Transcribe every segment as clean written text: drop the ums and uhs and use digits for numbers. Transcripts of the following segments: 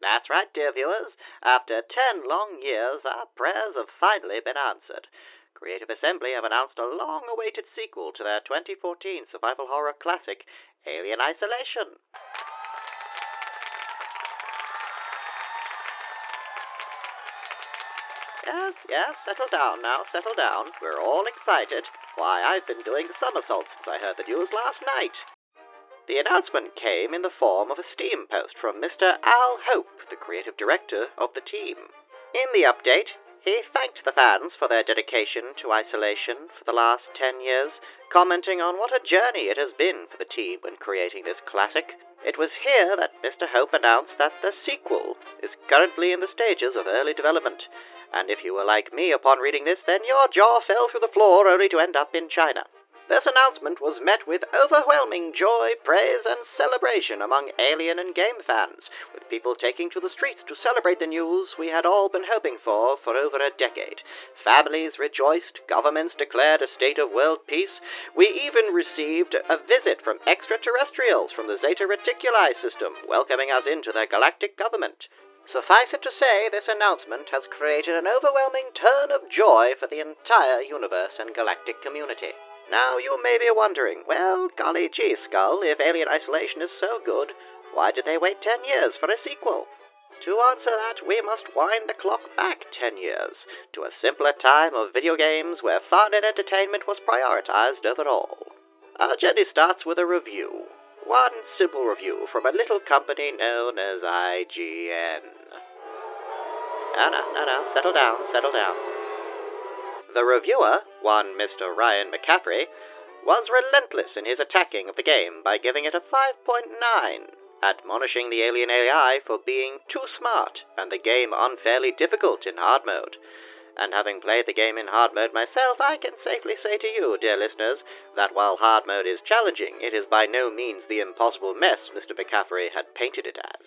That's right, dear viewers. After 10 long years, our prayers have finally been answered. Creative Assembly have announced a long-awaited sequel to their 2014 survival horror classic, Alien Isolation. Yes, settle down now, settle down. We're all excited. Why, I've been doing somersaults since I heard the news last night. The announcement came in the form of a Steam post from Mr. Al Hope, the creative director of the team. In the update, he thanked the fans for their dedication to isolation for the last 10 years, commenting on what a journey it has been for the team when creating this classic. It was here that Mr. Hope announced that the sequel is currently in the stages of early development, and if you were like me upon reading this, then your jaw fell through the floor only to end up in China. This announcement was met with overwhelming joy, praise, and celebration among Alien and game fans, with people taking to the streets to celebrate the news we had all been hoping for over a decade. Families rejoiced, governments declared a state of world peace. We even received a visit from extraterrestrials from the Zeta Reticuli system, welcoming us into their galactic government. Suffice it to say, this announcement has created an overwhelming turn of joy for the entire universe and galactic community. Now, you may be wondering, well, golly gee, Skull, if Alien Isolation is so good, why did they wait 10 years for a sequel? To answer that, we must wind the clock back 10 years, to a simpler time of video games where fun and entertainment was prioritized over all. Our journey starts with a review. One simple review from a little company known as IGN. No, settle down. The reviewer, one Mr. Ryan McCaffrey, was relentless in his attacking of the game by giving it a 5.9, admonishing the Alien AI for being too smart and the game unfairly difficult in hard mode. And having played the game in hard mode myself, I can safely say to you, dear listeners, that while hard mode is challenging, it is by no means the impossible mess Mr. McCaffrey had painted it as.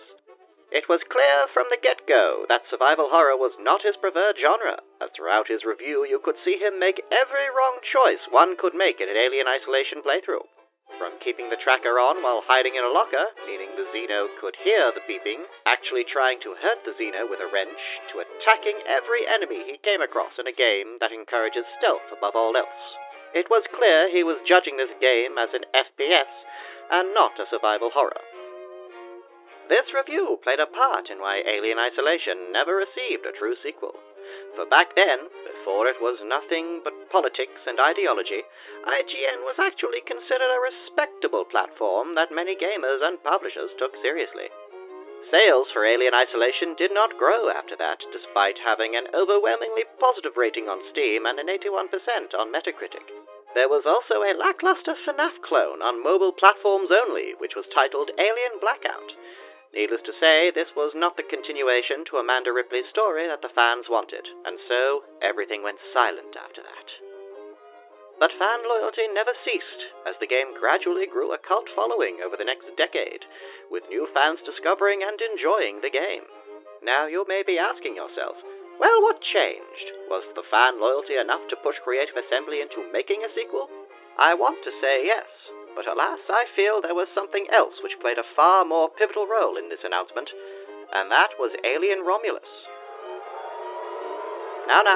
It was clear from the get-go that survival horror was not his preferred genre, as throughout his review you could see him make every wrong choice one could make in an Alien Isolation playthrough. From keeping the tracker on while hiding in a locker, meaning the Xeno could hear the beeping, actually trying to hurt the Xeno with a wrench, to attacking every enemy he came across in a game that encourages stealth above all else. It was clear he was judging this game as an FPS, and not a survival horror. This review played a part in why Alien Isolation never received a true sequel. For back then, before it was nothing but politics and ideology, IGN was actually considered a respectable platform that many gamers and publishers took seriously. Sales for Alien Isolation did not grow after that, despite having an overwhelmingly positive rating on Steam and an 81% on Metacritic. There was also a lackluster FNAF clone on mobile platforms only, which was titled Alien Blackout. Needless to say, this was not the continuation to Amanda Ripley's story that the fans wanted, and so everything went silent after that. But fan loyalty never ceased, as the game gradually grew a cult following over the next decade, with new fans discovering and enjoying the game. Now you may be asking yourself, well, what changed? Was the fan loyalty enough to push Creative Assembly into making a sequel? I want to say yes. But alas, I feel there was something else which played a far more pivotal role in this announcement, and that was Alien Romulus. Now,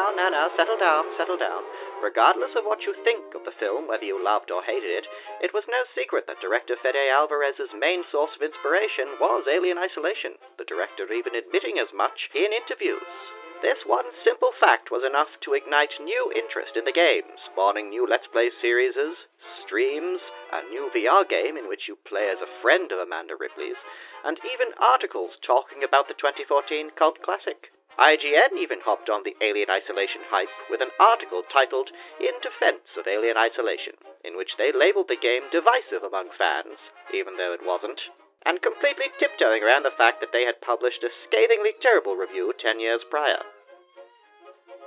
settle down. Regardless of what you think of the film, whether you loved or hated it, it was no secret that director Fede Alvarez's main source of inspiration was Alien Isolation, the director even admitting as much in interviews. This one simple fact was enough to ignite new interest in the game, spawning new Let's Play series, streams, a new VR game in which you play as a friend of Amanda Ripley's, and even articles talking about the 2014 cult classic. IGN even hopped on the Alien Isolation hype with an article titled In Defense of Alien Isolation, in which they labeled the game divisive among fans, even though it wasn't, and completely tiptoeing around the fact that they had published a scathingly terrible review 10 years prior.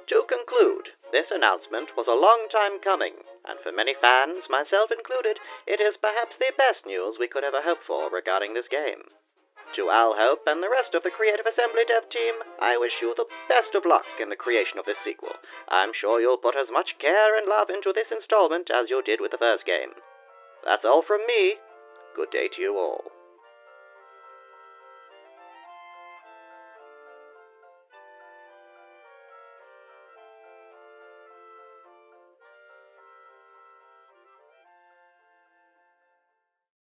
To conclude, this announcement was a long time coming, and for many fans, myself included, it is perhaps the best news we could ever hope for regarding this game. To Al Hope and the rest of the Creative Assembly dev team, I wish you the best of luck in the creation of this sequel. I'm sure you'll put as much care and love into this installment as you did with the first game. That's all from me. Good day to you all.